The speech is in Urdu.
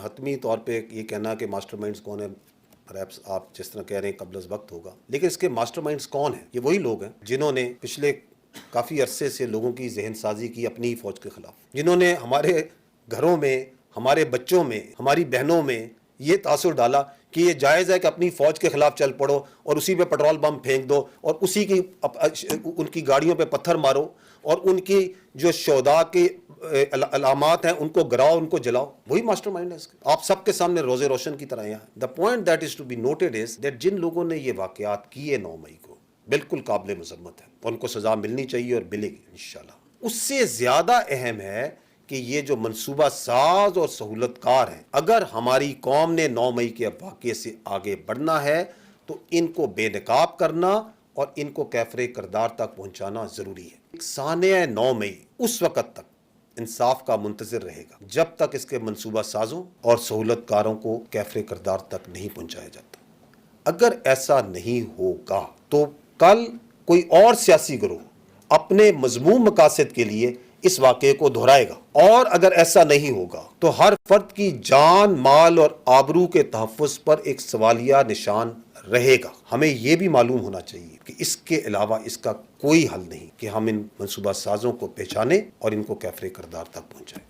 حتمی طور پہ یہ کہنا کہ ماسٹر مائنڈز کون ہے، پرہیپس آپ جس طرح کہہ رہے ہیں قبل از وقت ہوگا، لیکن اس کے ماسٹر مائنڈز کون ہیں؟ یہ وہی لوگ ہیں جنہوں نے پچھلے کافی عرصے سے لوگوں کی ذہن سازی کی اپنی ہی فوج کے خلاف، جنہوں نے ہمارے گھروں میں، ہمارے بچوں میں، ہماری بہنوں میں یہ تاثر ڈالا کہ یہ جائز ہے کہ اپنی فوج کے خلاف چل پڑو اور اسی پہ پیٹرول بم پھینک دو اور اسی کی ان کی گاڑیوں پہ پتھر مارو اور ان کی جو شہداء کی علامات ہیں ان کو گراؤ، ان کو جلاؤ. وہی ماسٹر مائنڈ ہے اس کا. آپ سب کے سامنے روزے روشن کی طرح یہاں. The point that is to be noted is that جن لوگوں نے یہ واقعات کیے 9 مئی کو بالکل قابل مذمت ہے، ان کو سزا ملنی چاہیے اور ملے گی انشاءاللہ. اس سے زیادہ اہم ہے کہ یہ جو منصوبہ ساز اور سہولت کار ہیں، اگر ہماری قوم نے 9 مئی کے واقعے سے آگے بڑھنا ہے تو ان کو بے نقاب کرنا اور ان کو کیفر کردار تک پہنچانا ضروری ہے. سانحہ 9 مئی اس وقت تک انصاف کا منتظر رہے گا جب تک اس کے منصوبہ سازوں اور سہولت کاروں کو کیفر کردار تک نہیں پہنچایا جاتا. اگر ایسا نہیں ہوگا تو کل کوئی اور سیاسی گروہ اپنے مذموم مقاصد کے لیے اس واقعے کو دہرائے گا، اور اگر ایسا نہیں ہوگا تو ہر فرد کی جان، مال اور آبرو کے تحفظ پر ایک سوالیہ نشان رہے گا. ہمیں یہ بھی معلوم ہونا چاہیے کہ اس کے علاوہ اس کا کوئی حل نہیں کہ ہم ان منصوبہ سازوں کو پہچانیں اور ان کو کیفر کردار تک پہنچائیں.